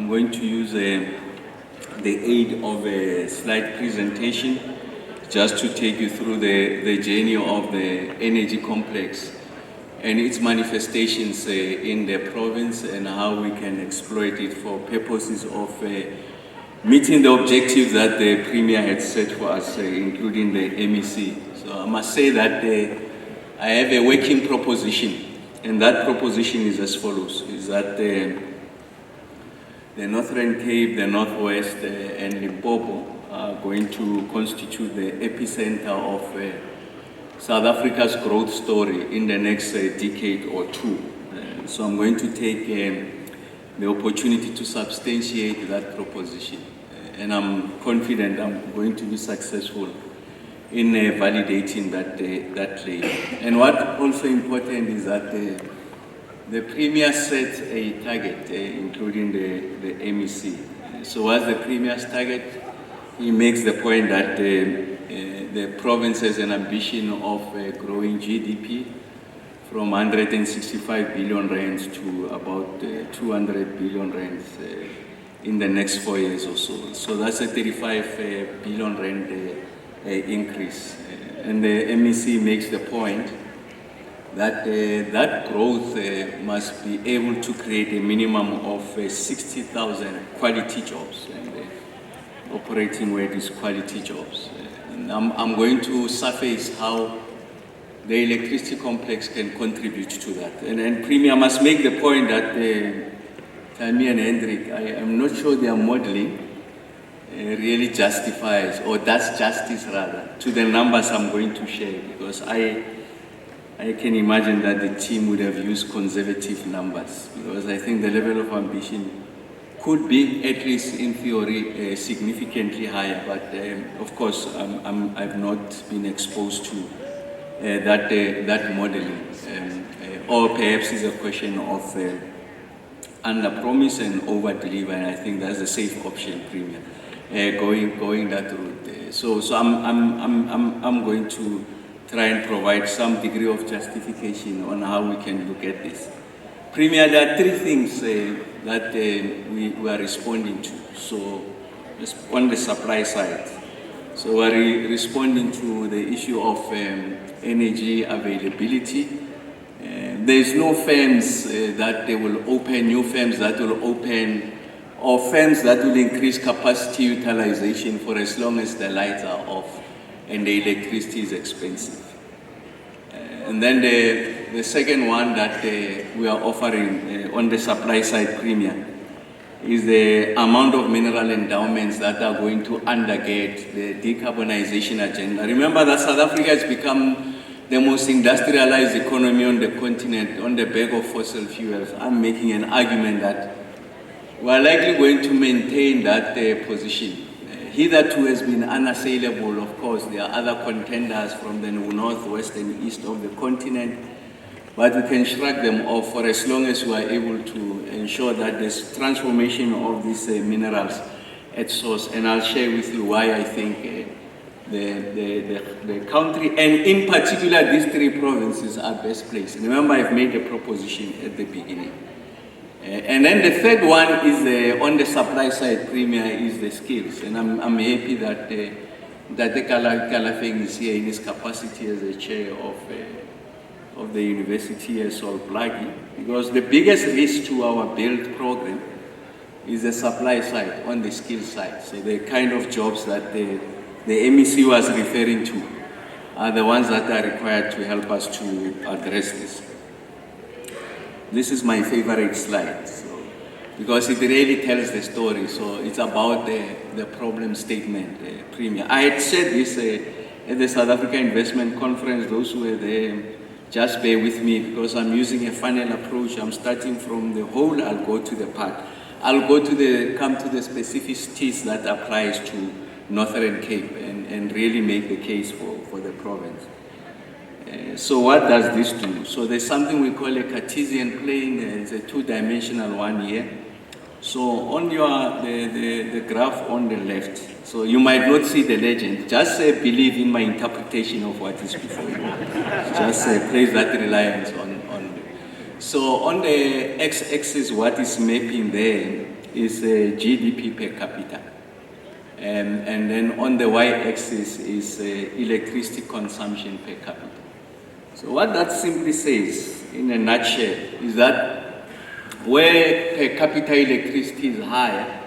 I'm going to use the aid of a slide presentation just to take you through the journey of the energy complex and its manifestations in the province and how we can exploit it for purposes of meeting the objectives that the Premier had set for us, including the MEC. So I must say that I have a working proposition, and that proposition is as follows, is that the Northern Cape, the Northwest, and Limpopo are going to constitute the epicenter of South Africa's growth story in the next decade or two. So I'm going to take the opportunity to substantiate that proposition. And I'm confident I'm going to be successful in validating that claim. And what also important is that the Premier set a target, including the MEC. So as the Premier's target, he makes the point that the province has an ambition of growing GDP from 165 billion rands to about 200 billion rands in the next 4 years or so. So that's a 35 billion rand increase. And the MEC makes the point that that growth must be able to create a minimum of 60,000 quality jobs. And operating word is quality jobs. And I'm going to surface how the electricity complex can contribute to that. And Premier must make the point that Tammy and Hendrik, I'm not sure their modeling really justifies, or does justice rather, to the numbers I'm going to share, because I can imagine that the team would have used conservative numbers, because I think the level of ambition could be, at least in theory, significantly higher. But of course, I've not been exposed to that modeling, or perhaps it's a question of under-promise and over-deliver, and I think that's a safe option, Premier, going that route. So I'm going to try and provide some degree of justification on how we can look at this. Premier, there are three things that we are responding to. So on the supply side, so we are responding to the issue of energy availability. There is no firms that they will open, new firms that will open, or firms that will increase capacity utilization for as long as the lights are off and the electricity is expensive. And then the second one that we are offering on the supply side, Premier, is the amount of mineral endowments that are going to undergird the decarbonization agenda. Remember that South Africa has become the most industrialized economy on the continent on the back of fossil fuels. I'm making an argument that we're likely going to maintain that position. Hitherto has been unassailable. Of course, there are other contenders from the north, west, and east of the continent, but we can shrug them off for as long as we are able to ensure that there's transformation of these minerals at source. And I'll share with you why I think the country, and in particular these three provinces, are best placed. Remember, I've made a proposition at the beginning. And then the third one is on the supply side, Premier, is the skills. And I'm happy that the Kalafeng is here in his capacity as a chair of the university as Solplagi, because the biggest risk to our build program is the supply side, on the skill side. So the kind of jobs that the MEC was referring to are the ones that are required to help us to address this. This is my favorite slide, because it really tells the story. So it's about the problem statement, Premier. I had said this at the South Africa Investment Conference. Those who were there, just bear with me, because I'm using a funnel approach. I'm starting from the whole, I'll go to the part. I'll come to the specificities that applies to Northern Cape and really make the case for the province. So what does this do? So there's something we call a Cartesian plane. It's a two-dimensional one here. So on the graph on the left, so you might not see the legend. Just believe in my interpretation of what is before you. Just place that reliance on. So on the x-axis, what is mapping there is GDP per capita. And then on the y-axis is electricity consumption per capita. So what that simply says, in a nutshell, is that where per capita electricity is higher,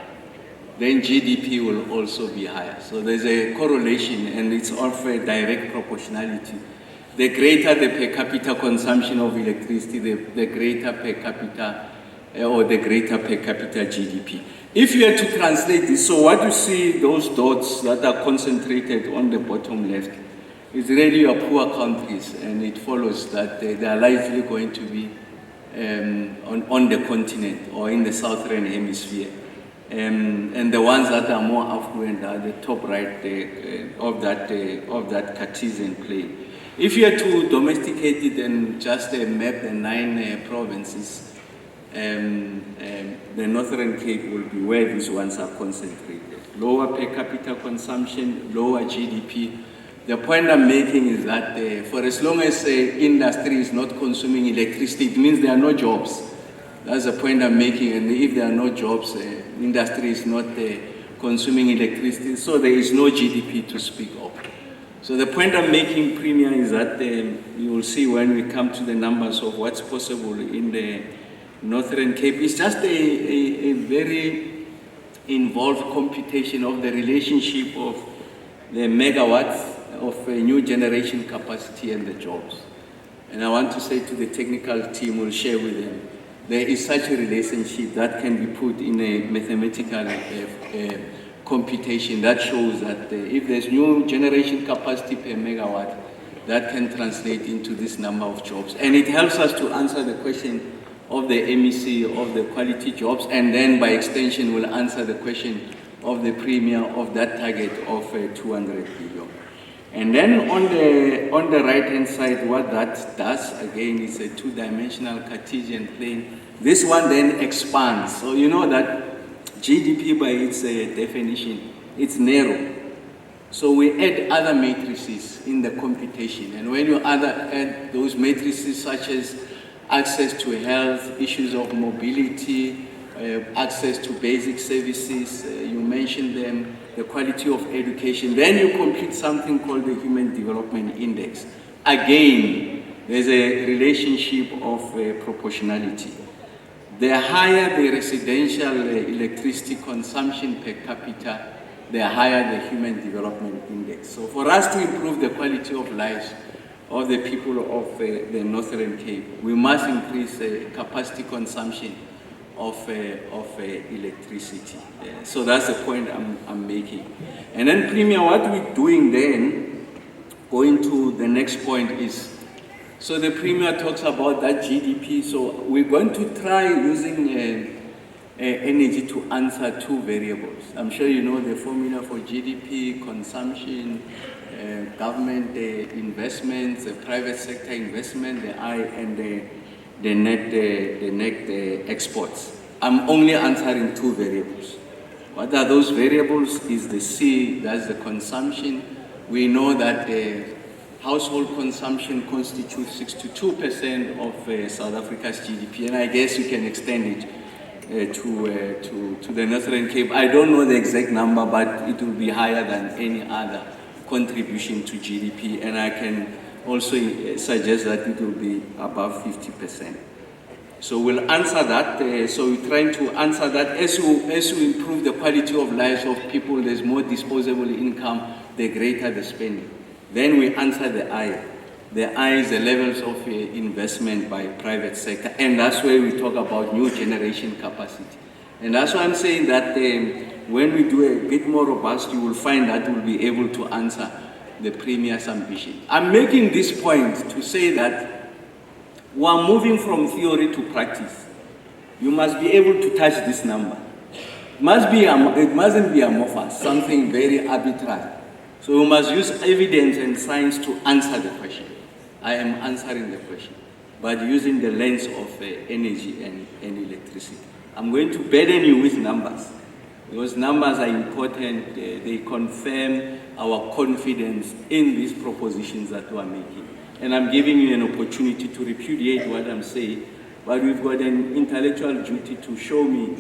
then GDP will also be higher. So there's a correlation, and it's of a direct proportionality. The greater the per capita consumption of electricity, the greater per capita, or the greater per capita GDP. If you had to translate this, so what you see, those dots that are concentrated on the bottom left, is really your poor countries, and it follows that they are likely going to be on the continent or in the southern hemisphere. And the ones that are more affluent are the top right of that Cartesian plane. If you are to domesticate it and just map the 9 provinces, the Northern Cape will be where these ones are concentrated. Lower per capita consumption, lower GDP. The point I'm making is that for as long as industry is not consuming electricity, it means there are no jobs. That's the point I'm making. And if there are no jobs, industry is not consuming electricity, so there is no GDP to speak of. So the point I'm making, Premier, is that you will see when we come to the numbers of what's possible in the Northern Cape. It's just a very involved computation of the relationship of the megawatts of a new generation capacity and the jobs. And I want to say to the technical team, we'll share with them, there is such a relationship that can be put in a mathematical computation that shows that if there's new generation capacity per megawatt, that can translate into this number of jobs. And it helps us to answer the question of the MEC, of the quality jobs, and then by extension will answer the question of the premium of that target of 200 billion. And then on the right-hand side, what that does, again, is a two-dimensional Cartesian plane. This one then expands. So you know that GDP, by its definition, it's narrow. So we add other matrices in the computation. And when you add those matrices such as access to health, issues of mobility, access to basic services, you mentioned them, the quality of education, then you compute something called the Human Development Index. Again, there's a relationship of proportionality. The higher the residential electricity consumption per capita, the higher the Human Development Index. So for us to improve the quality of life of the people of the Northern Cape, we must increase capacity consumption of electricity. So that's the point I'm making. And then, Premier, what we're doing then, going to the next point is, so the Premier talks about that GDP, so we're going to try using energy to answer 2 variables. I'm sure you know the formula for GDP, consumption, government investments, private sector investment, the I, and the net exports. I'm only answering 2 variables. What are those variables? Is the C, that's the consumption. We know that household consumption constitutes 62% of South Africa's GDP, and I guess you can extend it to the Northern Cape. I don't know the exact number, but it will be higher than any other contribution to GDP, and I can also suggest that it will be above 50%. So we'll answer that. So we're trying to answer that. As you improve the quality of lives of people, there's more disposable income, the greater the spending. Then we answer the I. The I is the levels of investment by private sector, and that's where we talk about new generation capacity. And that's why I'm saying that when we do a bit more robust, you will find that we'll be able to answer the Premier's ambition. I'm making this point to say that we are moving from theory to practice. You must be able to touch this number. It mustn't be amorphous, something very arbitrary. So we must use evidence and science to answer the question. I am answering the question, but using the lens of energy and electricity. I'm going to burden you with numbers, because numbers are important. They confirm our confidence in these propositions that we are making. And I'm giving you an opportunity to repudiate what I'm saying, but we've got an intellectual duty to show me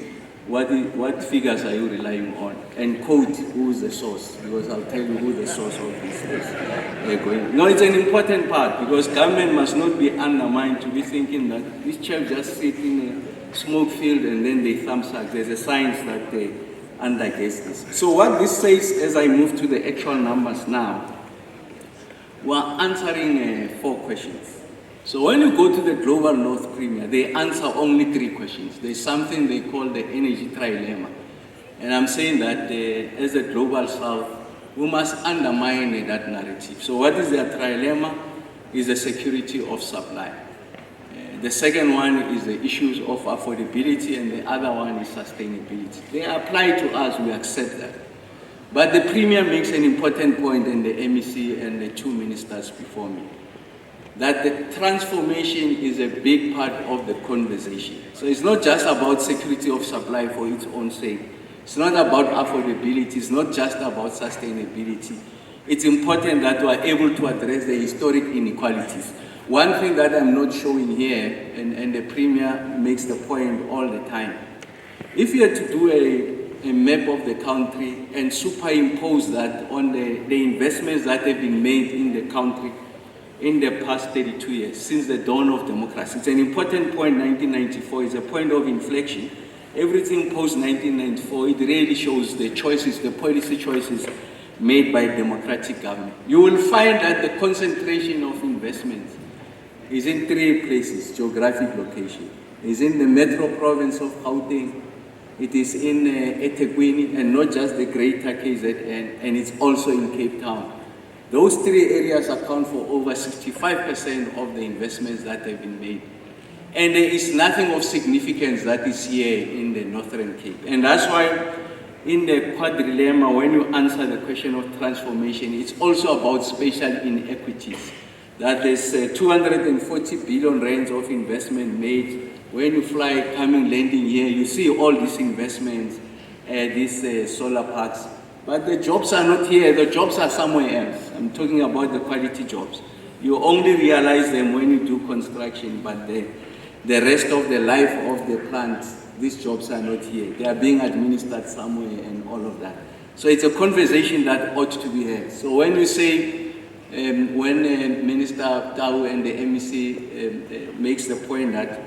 what figures are you relying on? And quote who is the source, because I'll tell you who the source of this is. No, it's an important part, because government must not be undermined to be thinking that this chap just sit in a smoke field and then they thumb suck. There's a science that they underguess this. So what this says, as I move to the actual numbers now, we're answering 4 questions. So when you go to the Global North Premier, they answer only 3 questions. There's something they call the energy trilemma. And I'm saying that as a Global South, we must undermine that narrative. So what is their trilemma? Is the security of supply. The second one is the issues of affordability, and the other one is sustainability. They apply to us, we accept that. But the Premier makes an important point, in the MEC and the 2 ministers before me, that the transformation is a big part of the conversation. So it's not just about security of supply for its own sake. It's not about affordability. It's not just about sustainability. It's important that we are able to address the historic inequalities. One thing that I'm not showing here, and the Premier makes the point all the time, if you had to do a map of the country and superimpose that on the investments that have been made in the country in the past 32 years, since the dawn of democracy. It's an important point. 1994 is a point of inflection. Everything post-1994, it really shows the choices, the policy choices made by democratic government. You will find that the concentration of investments is in 3 places, geographic location. It's in the metro province of Gauteng, it is in eThekwini, and not just the greater KZN, and it's also in Cape Town. Those 3 areas account for over 65% of the investments that have been made. And there is nothing of significance that is here in the Northern Cape. And that's why in the quadrilemma, when you answer the question of transformation, it's also about spatial inequities. That there's 240 billion rands of investment made. When you fly coming landing here, you see all these investments, these solar parks. But the jobs are not here, the jobs are somewhere else. I'm talking about the quality jobs. You only realize them when you do construction, but the rest of the life of the plant, these jobs are not here. They are being administered somewhere and all of that. So it's a conversation that ought to be had. So when you say, when Minister Tau and the MEC makes the point that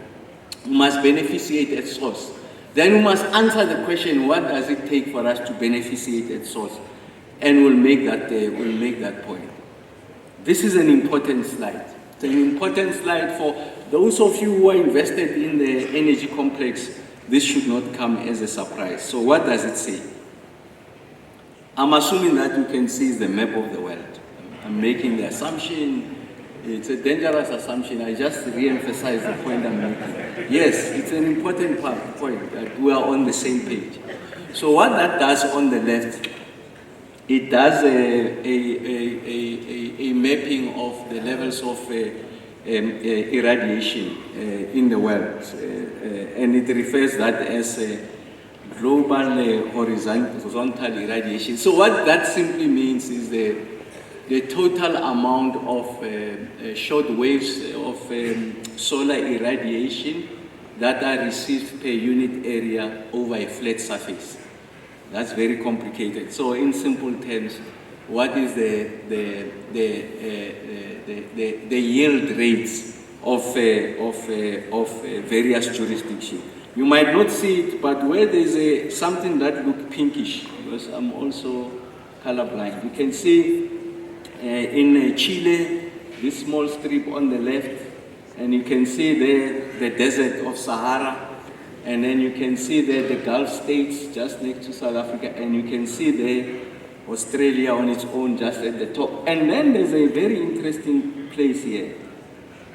we must beneficiate at source, then we must answer the question, what does it take for us to beneficiate at source? And we'll make that point. This is an important slide. It's an important slide for those of you who are invested in the energy complex. This should not come as a surprise. So what does it say? I'm assuming that you can see the map of the world. I'm making the assumption. It's a dangerous assumption. I just re-emphasize the point I'm making. Yes, it's an important point that we are on the same page. So what that does on the left, it does a mapping of the levels of irradiation in the world. And it refers that as global horizontal irradiation. So what that simply means is the total amount of short waves of solar irradiation that are received per unit area over a flat surface. That's very complicated. So in simple terms, what is the yield rates of various jurisdictions? You might not see it, but where there's something that looks pinkish, because I'm also colorblind, you can see in Chile, this small strip on the left, and you can see there the desert of Sahara, and then you can see there the Gulf states just next to South Africa, and you can see there Australia on its own just at the top. And then there's a very interesting place here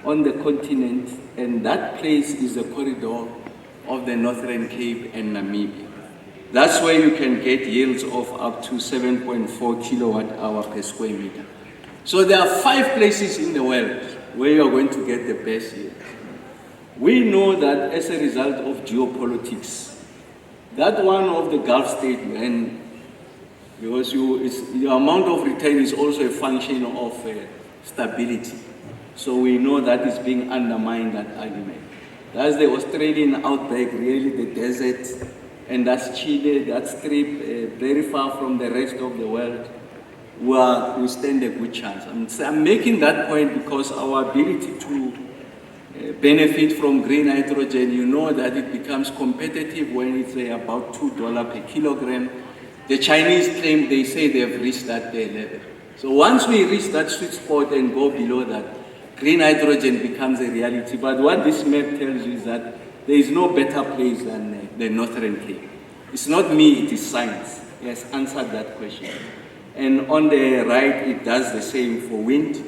on the continent, and that place is the corridor of the Northern Cape and Namibia. That's where you can get yields of up to 7.4 kilowatt hour per square meter. So there are 5 places in the world where you are going to get the best yields. We know that as a result of geopolitics, that one of the Gulf states, and because the amount of return is also a function of stability. So we know that is being undermined, that argument. That's the Australian outback, really the desert, and that's Chile, that's Strip, very far from the rest of the world, we stand a good chance. I'm making that point because our ability to benefit from green hydrogen, you know that it becomes competitive when it's about $2 per kilogram. The Chinese claim, they say they've reached that level. So once we reach that sweet spot and go below that, green hydrogen becomes a reality. But what this map tells you is that there is no better place than the Northern Cape. It's not me, it is science. It has answered that question. And on the right, it does the same for wind.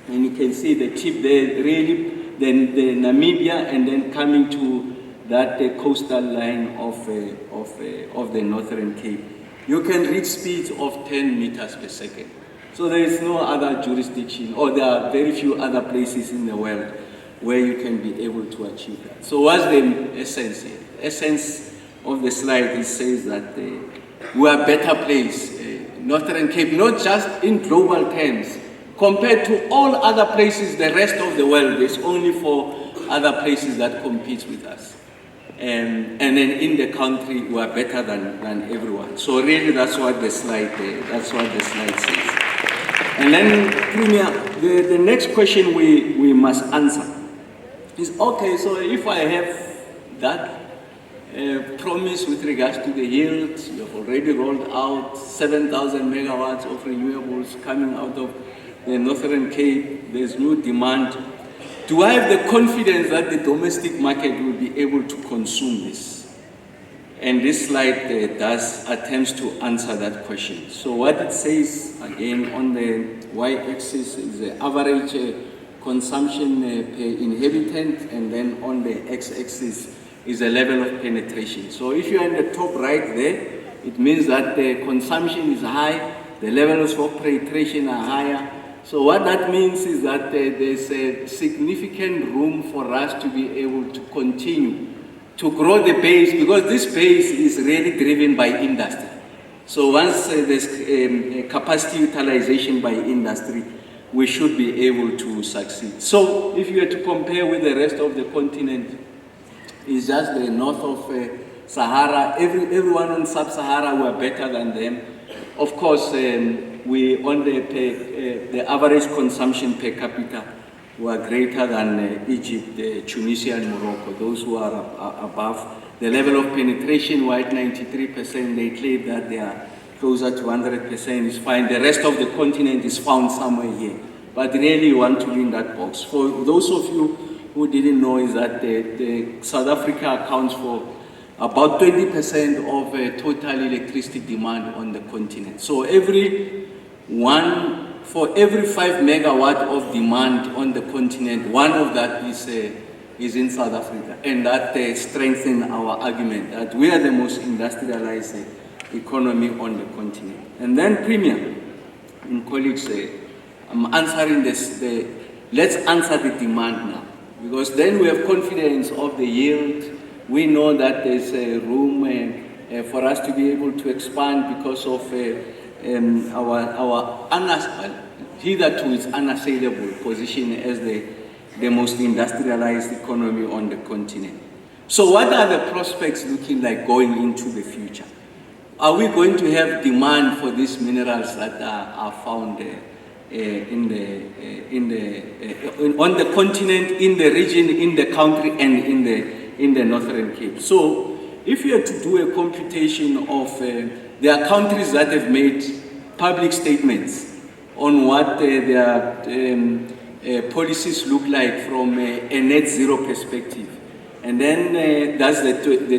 And you can see the tip there, really, then the Namibia, and then coming to that coastal line of the Northern Cape. You can reach speeds of 10 meters per second. So there is no other jurisdiction, or there are very few other places in the world where you can be able to achieve that. So what's the essence here? The essence of the slide, it says that we are better placed, Northern Cape, not just in global terms, compared to all other places, the rest of the world. There's only 4 other places that compete with us. And then in the country, we are better than everyone. So really, that's what the slide says. And then, Premier, the next question we must answer is, okay, so if I have that promise with regards to the yield, you have already rolled out 7,000 megawatts of renewables coming out of the Northern Cape, there's no demand. Do I have the confidence that the domestic market will be able to consume this? And this slide does attempts to answer that question. So what it says, again, on the y-axis is the average consumption per inhabitant, and then on the x-axis is the level of penetration. So if you're in the top right there, it means that the consumption is high, the levels of penetration are higher. So what that means is that there's a significant room for us to be able to continue to grow the base, because this base is really driven by industry. So once there's capacity utilization by industry, we should be able to succeed. So if you were to compare with the rest of the continent, it's just the north of Sahara. Everyone on sub-Sahara, we are better than them. Of course, we on the average consumption per capita were greater than Egypt, Tunisia, and Morocco. Those who are above the level of penetration were at 93%. They claim that they are closer to 100%. Is fine. The rest of the continent is found somewhere here. But really, you want to be in that box. For those of you who didn't know, is that the South Africa accounts for about 20% of total electricity demand on the continent. So for every 5 megawatt of demand on the continent, one of that is in South Africa. And that strengthens our argument that we are the most industrialized economy on the continent. And then, Premier, and colleagues, I'm answering this. Let's answer the demand now, because then we have confidence of the yield. We know that there's room for us to be able to expand because of our hitherto is unassailable position as the most industrialized economy on the continent. So what are the prospects looking like going into the future? Are we going to have demand for these minerals that are found on the continent, in the region, in the country, and in the Northern Cape? So if you had to do a computation of, there are countries that have made public statements on what their policies look like from a net zero perspective. And then that's the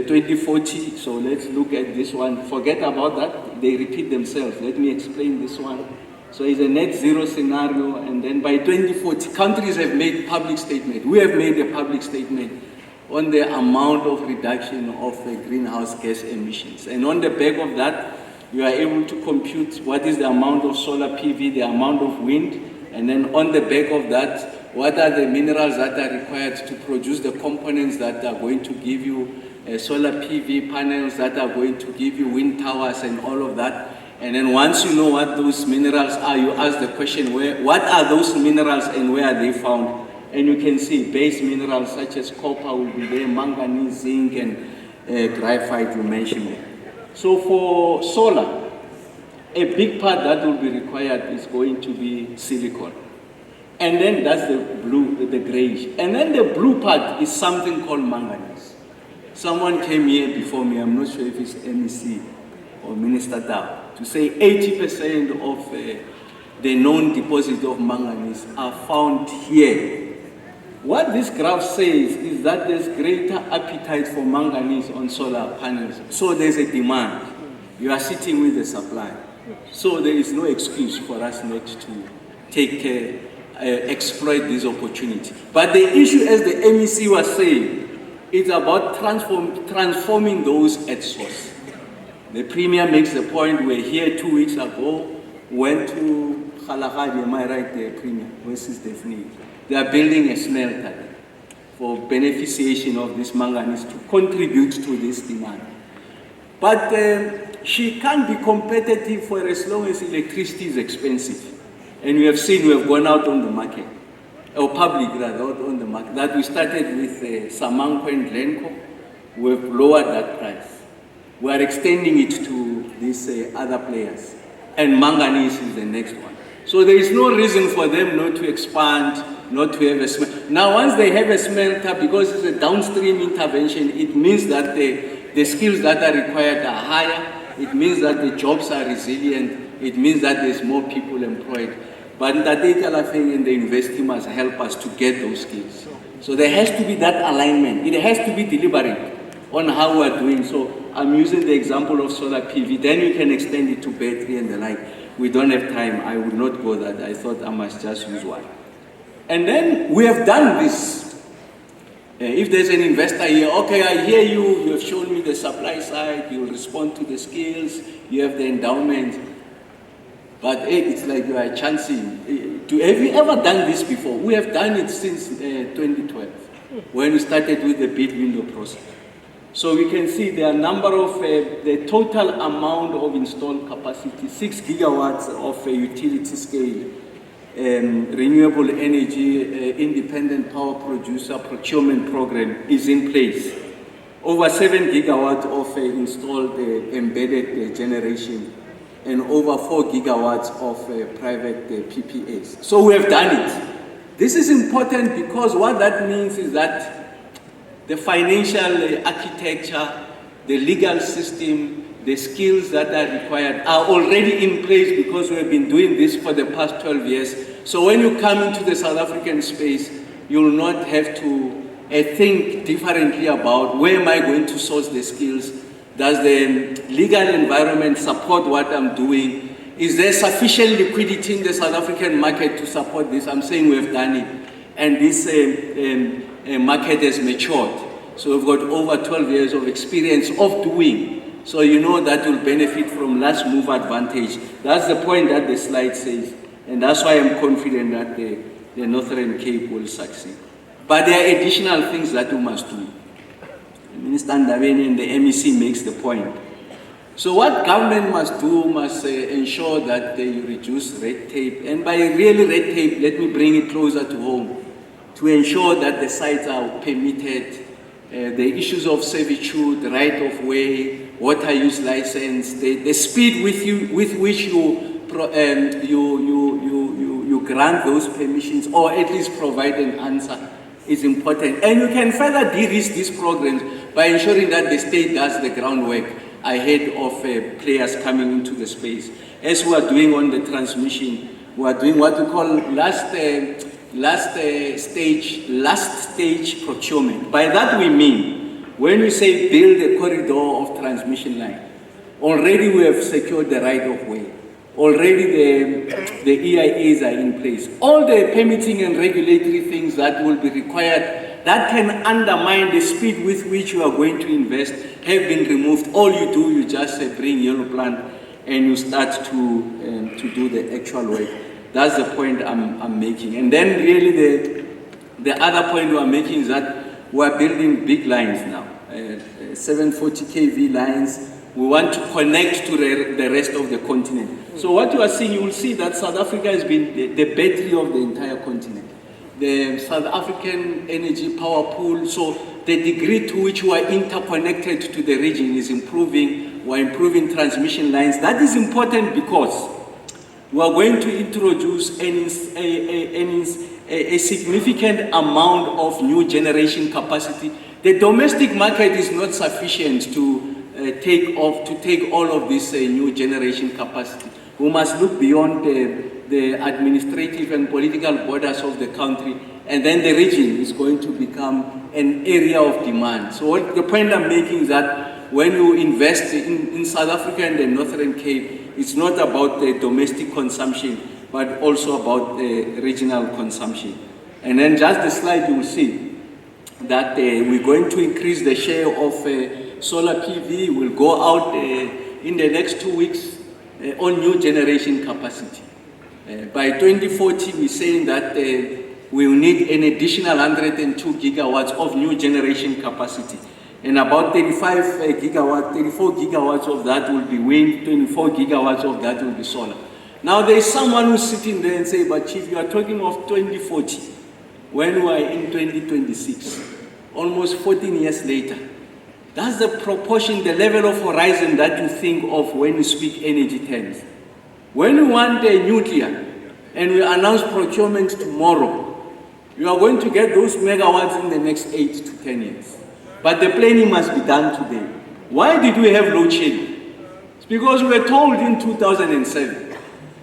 2040, so let's look at this one. Forget about that, they repeat themselves. Let me explain this one. So it's a net zero scenario, and then by 2040, countries have made public statement. We have made a public statement on the amount of reduction of greenhouse gas emissions. And on the back of that, you are able to compute what is the amount of solar PV, the amount of wind, and then on the back of that, what are the minerals that are required to produce the components that are going to give you solar PV panels, that are going to give you wind towers and all of that. And then once you know what those minerals are, you ask the question, what are those minerals and where are they found? And you can see base minerals such as copper will be there, manganese, zinc, and graphite you mentioned there. So for solar, a big part that will be required is going to be silicon. And then that's the blue, the grayish. And then the blue part is something called manganese. Someone came here before me, I'm not sure if it's MEC or Minister Dow, to say 80% of the known deposits of manganese are found here. What this graph says is that there's greater appetite for manganese on solar panels. So there's a demand. You are sitting with the supply. So there is no excuse for us not to exploit this opportunity. But the issue, as the MEC was saying, it's about transforming those at source. The Premier makes the point, we're here 2 weeks ago, went to Kgalagadi, am I right there, Premier? Where's his definition? They are building a smelter for beneficiation of this manganese to contribute to this demand. But she can't be competitive for as long as electricity is expensive. And we have seen, we have gone out on the market, or public rather, out on the market, that we started with Samanco and Glencore. We have lowered that price. We are extending it to these other players. And manganese is the next one. So there is no reason for them not to expand, not to have a smelter. Now once they have a smelter, because it's a downstream intervention, it means that the skills that are required are higher. It means that the jobs are resilient. It means that there's more people employed. But the data and the investing must help us to get those skills. So there has to be that alignment. It has to be deliberate on how we're doing. So I'm using the example of solar PV. Then you can extend it to battery and the like. We don't have time. I would not go that. I thought I must just use one. And then we have done this. If there's an investor here, okay, I hear you. You have shown me the supply side. You will respond to the skills. You have the endowment. But it's like you are chancing. Have you ever done this before? We have done it since 2012, when we started with the bid window process. So we can see the number of, the total amount of installed capacity, 6 gigawatts of a utility scale, renewable energy, independent power producer procurement program is in place. Over 7 gigawatts of installed embedded generation, and over 4 gigawatts of private PPAs. So we have done it. This is important because what that means is that the financial architecture, the legal system, the skills that are required are already in place because we have been doing this for the past 12 years. So when you come into the South African space, you will not have to think differently about where am I going to source the skills. Does the legal environment support what I'm doing? Is there sufficient liquidity in the South African market to support this? I'm saying we've done it. And this market has matured. So we've got over 12 years of experience of doing. So you know that will benefit from last move advantage. That's the point that the slide says. And that's why I'm confident that the Northern Cape will succeed. But there are additional things that we must do. Minister Ndabeni and the MEC makes the point. So what government must do must ensure that they reduce red tape. And by really red tape, let me bring it closer to home. To ensure that the sites are permitted, the issues of servitude, right of way, water use license, the speed with which you grant those permissions, or at least provide an answer, is important. And you can further de-risk these programs by ensuring that the state does the groundwork ahead of players coming into the space. As we are doing on the transmission, we are doing what we call last stage procurement. By that we mean, when we say build a corridor of transmission line, already we have secured the right of way. Already the EIAs are in place. All the permitting and regulatory things that will be required that can undermine the speed with which you are going to invest have been removed. All you do, you just bring yellow plant and you start to do the actual work. That's the point I'm making. And then really the other point we're making is that we're building big lines now, 740 kV lines. We want to connect to the rest of the continent. So what you are seeing, you will see that South Africa has been the battery of the entire continent. the South African energy power pool. So the degree to which we are interconnected to the region is improving. We are improving transmission lines. That is important because we are going to introduce a significant amount of new generation capacity. The domestic market is not sufficient to take all of this new generation capacity. We must look beyond the administrative and political borders of the country, and then the region is going to become an area of demand. So the point I'm making is that when you invest in South Africa and the Northern Cape, it's not about the domestic consumption, but also about the regional consumption. And then just the slide, you will see that we're going to increase the share of solar PV. Will go out in the next 2 weeks on new generation capacity. By 2040, we're saying that we will need an additional 102 gigawatts of new generation capacity. And about 34 gigawatts of that will be wind, 24 gigawatts of that will be solar. Now there is someone who's sitting there and say, but Chief, you are talking of 2040, when we are in 2026, almost 14 years later. That's the proportion, the level of horizon that you think of when you speak energy terms. When we want the nuclear, and we announce procurement tomorrow, you are going to get those megawatts in the next 8 to 10 years. But the planning must be done today. Why did we have load shedding? It's because we were told in 2007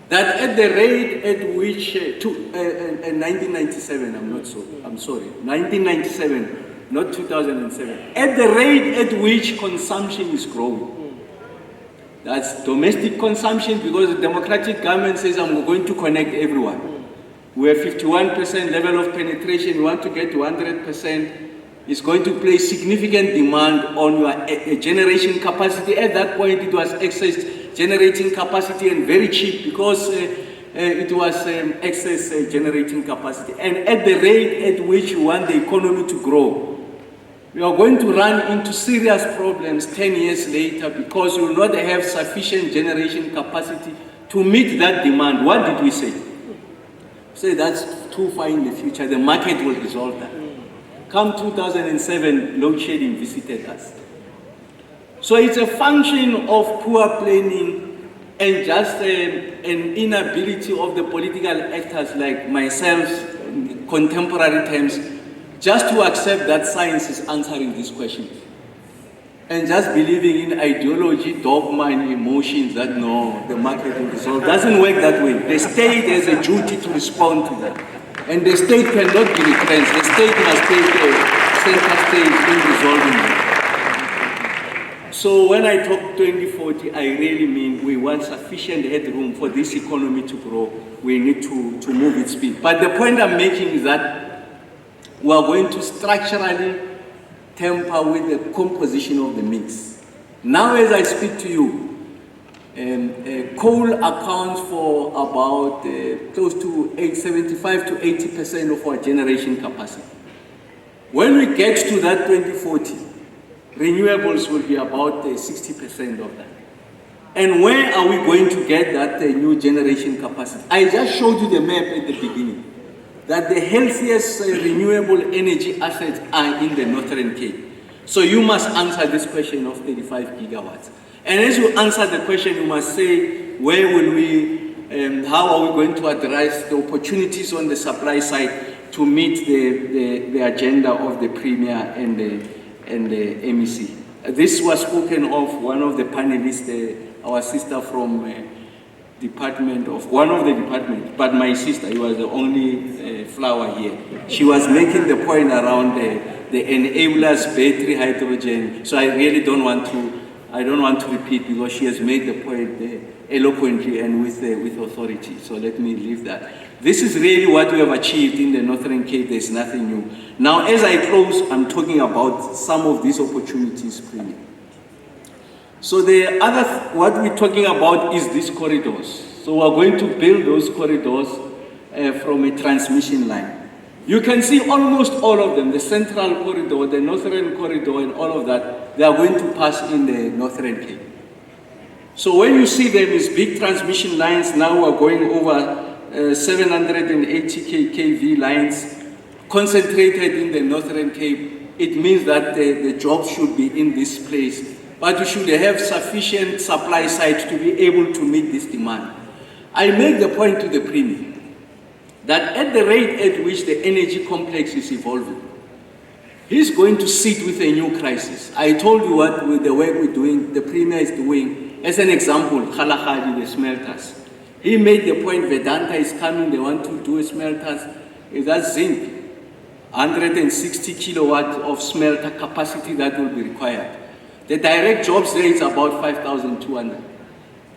that at the rate at which, 1997, 1997, not 2007, at the rate at which consumption is growing. That's domestic consumption, because the democratic government says, I'm going to connect everyone. We have 51% level of penetration, we want to get to 100%. It's going to place significant demand on your generation capacity. At that point, it was excess generating capacity and very cheap because it was excess generating capacity. And at the rate at which you want the economy to grow, we are going to run into serious problems 10 years later because you will not have sufficient generation capacity to meet that demand. What did we say? Say that's too far in the future. The market will resolve that. Come 2007, load shedding visited us. So it's a function of poor planning and just an inability of the political actors like myself, in contemporary terms, just to accept that science is answering these questions. And just believing in ideology, dogma, and emotions that no, the market will resolve. Doesn't work that way. The state has a duty to respond to that. And the state cannot be retrenched. The state must take a center stage in resolving it. So when I talk 2040, I really mean we want sufficient headroom for this economy to grow. We need to move its speed. But the point I'm making is that we are going to structurally tamper with the composition of the mix. Now as I speak to you, coal accounts for about close to 75 to 80% of our generation capacity. When we get to that 2040, renewables will be about 60% of that. And where are we going to get that new generation capacity? I just showed you the map at the beginning, that the healthiest renewable energy assets are in the Northern Cape. So you must answer this question of 35 gigawatts. And as you answer the question, you must say, where will we, how are we going to address the opportunities on the supply side to meet the agenda of the Premier and the MEC. This was spoken of one of the panelists, our sister from one of the departments, but my sister, he was the only flower here. She was making the point around the enablers, battery, hydrogen. So I really don't want to repeat because she has made the point eloquently and with authority. So let me leave that. This is really what we have achieved in the Northern Cape. There's nothing new. Now, as I close, I'm talking about some of these opportunities, Premier. So what we're talking about is these corridors. So we're going to build those corridors from a transmission line. You can see almost all of them, the Central Corridor, the Northern Corridor, and all of that, they are going to pass in the Northern Cape. So when you see them as big transmission lines, now we're going over 780 kV lines concentrated in the Northern Cape, it means that the jobs should be in this place, but we should have sufficient supply side to be able to meet this demand. I make the point to the Premier that at the rate at which the energy complex is evolving, he's going to sit with a new crisis. I told you what with the work we're doing, the Premier is doing. As an example, Kgalagadi, the smelters. He made the point Vedanta is coming, they want to do smelters. That's zinc. 160 kilowatt of smelter capacity that will be required. The direct jobs there is about 5,200.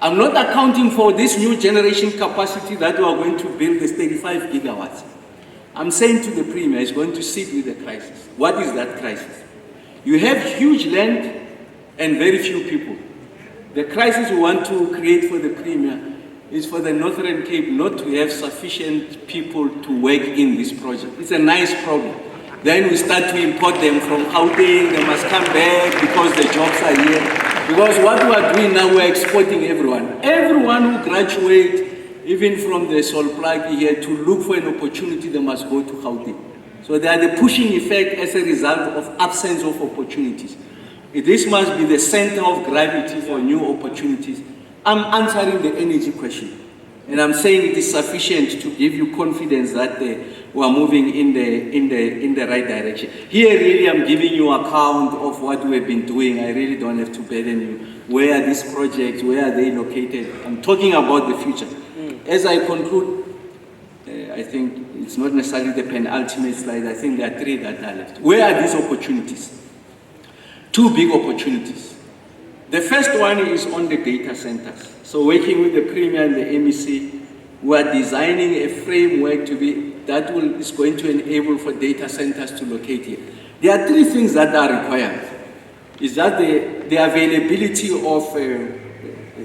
I'm not accounting for this new generation capacity that we are going to build, this 35 gigawatts. I'm saying to the Premier, he's going to sit with the crisis. What is that crisis? You have huge land and very few people. The crisis we want to create for the Premier is for the Northern Cape not to have sufficient people to work in this project. It's a nice problem. Then we start to import them from Gauteng, they must come back because the jobs are here. Because what we are doing now, we're exporting everyone. Everyone who graduates, even from the Sol Plaatje here, to look for an opportunity, they must go to Gauteng. So there are the pushing effect as a result of absence of opportunities. This must be the center of gravity for new opportunities. I'm answering the energy question. And I'm saying it is sufficient to give you confidence that we are moving in the right direction. Here really I'm giving you account of what we have been doing. I really don't have to burden you. Where are these projects? Where are they located? I'm talking about the future. As I conclude, I think it's not necessarily the penultimate slide. I think there are 3 that are left. Where are these opportunities? 2 big opportunities. The first one is on the data centers. So working with the Premier and the MEC, we are designing a framework is going to enable for data centers to locate here. There are 3 things that are required. Is that the availability of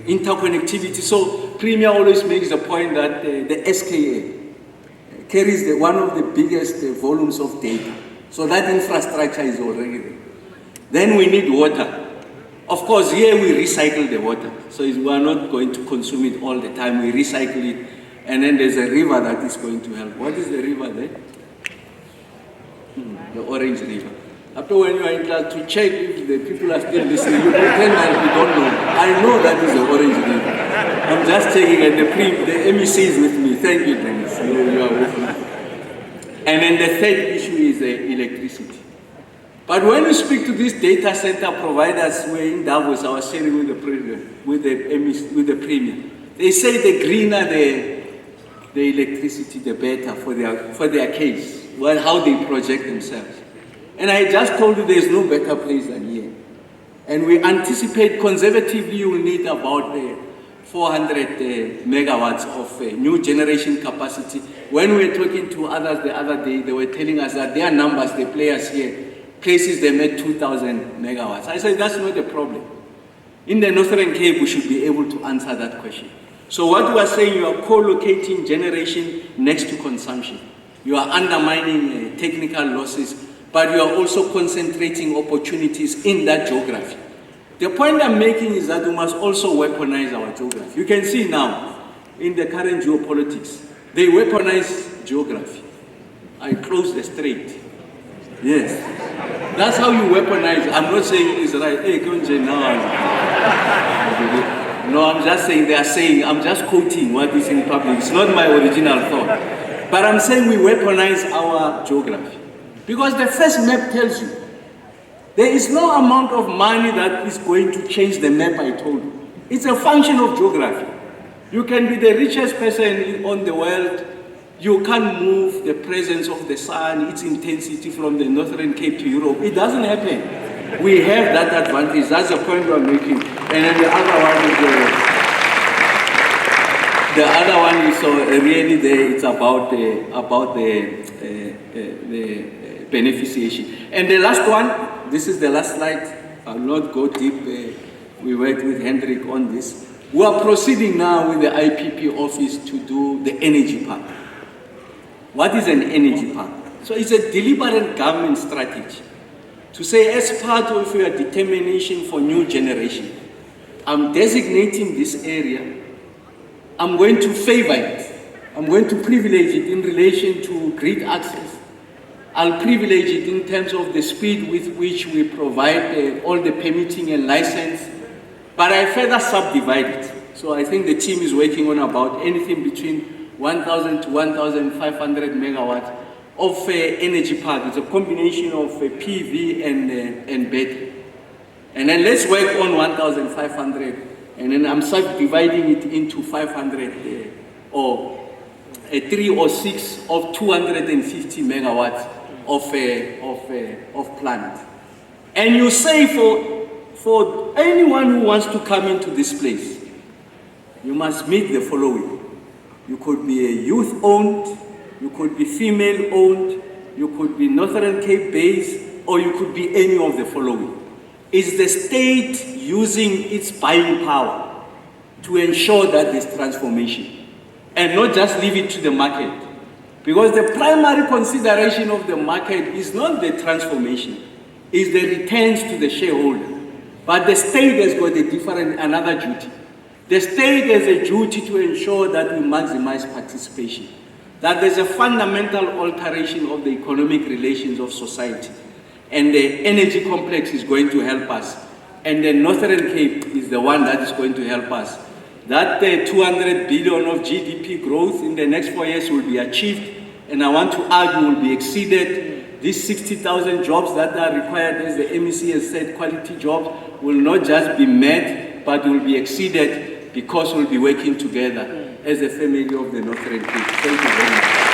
interconnectivity. So Premier always makes the point that the SKA carries one of the biggest volumes of data. So that infrastructure is already there. Then we need water. Of course, here we recycle the water. So we are not going to consume it all the time. We recycle it. And then there's a river that is going to help. What is the river there? The Orange River. After when you are in class to check if the people are still listening, you pretend like you don't know. I know that is the Orange River. I'm just checking, and the MEC is with me. Thank you, Dennis. You are with me. And then the third issue is electricity. But when we speak to these data center providers, we're in Davos, I was sharing with the President, with the Premier. They say the greener the electricity, the better for their case, how they project themselves. And I just told you there's no better place than here. And we anticipate conservatively you will need about 400 megawatts of new generation capacity. When we were talking to others the other day, they were telling us that their numbers, the players here, places they made 2,000 megawatts. I said, that's not a problem. In the Northern Cape, we should be able to answer that question. So what we are saying, you are co-locating generation next to consumption. You are undermining technical losses, but you are also concentrating opportunities in that geography. The point I'm making is that we must also weaponize our geography. You can see now, in the current geopolitics, they weaponize geography. I close the strait. Yes. That's how you weaponize. I'm not saying it's right. Hey, Kgosientsho, no, I'm just saying they are saying, I'm just quoting what is in public. It's not my original thought. But I'm saying we weaponize our geography. Because the first map tells you, there is no amount of money that is going to change the map I told you. It's a function of geography. You can be the richest person on the world. You can't move the presence of the sun, its intensity from the Northern Cape to Europe. It doesn't happen. We have that advantage. That's the point we're making. And then the other one is really it's about the beneficiation. And the last one, this is the last slide. I'll not go deep. We worked with Hendrik on this. We are proceeding now with the IPP office to do the energy part. What is an energy park? So it's a deliberate government strategy to say, as part of your determination for new generation, I'm designating this area, I'm going to favor it, I'm going to privilege it in relation to grid access, I'll privilege it in terms of the speed with which we provide all the permitting and license, but I further subdivide it. So I think the team is working on about anything between 1,000 to 1,500 megawatts of energy park. It's a combination of PV and battery. And then let's work on 1,500, and then I'm subdividing it into 500 or 3 or 6 of 250 megawatts of plant. And you say for anyone who wants to come into this place, you must meet the following. You could be a youth-owned, you could be female-owned, you could be Northern Cape-based, or you could be any of the following. Is the state using its buying power to ensure that there's transformation and not just leave it to the market? Because the primary consideration of the market is not the transformation, it's the returns to the shareholder. But the state has got another duty. The state has a duty to ensure that we maximize participation, that there's a fundamental alteration of the economic relations of society. And the energy complex is going to help us. And the Northern Cape is the one that is going to help us. That 200 billion of GDP growth in the next 4 years will be achieved. And I want to argue will be exceeded. These 60,000 jobs that are required, as the MEC has said, quality jobs, will not just be met, but will be exceeded because we'll be working together as a family of the Northern Cape. Thank you very much.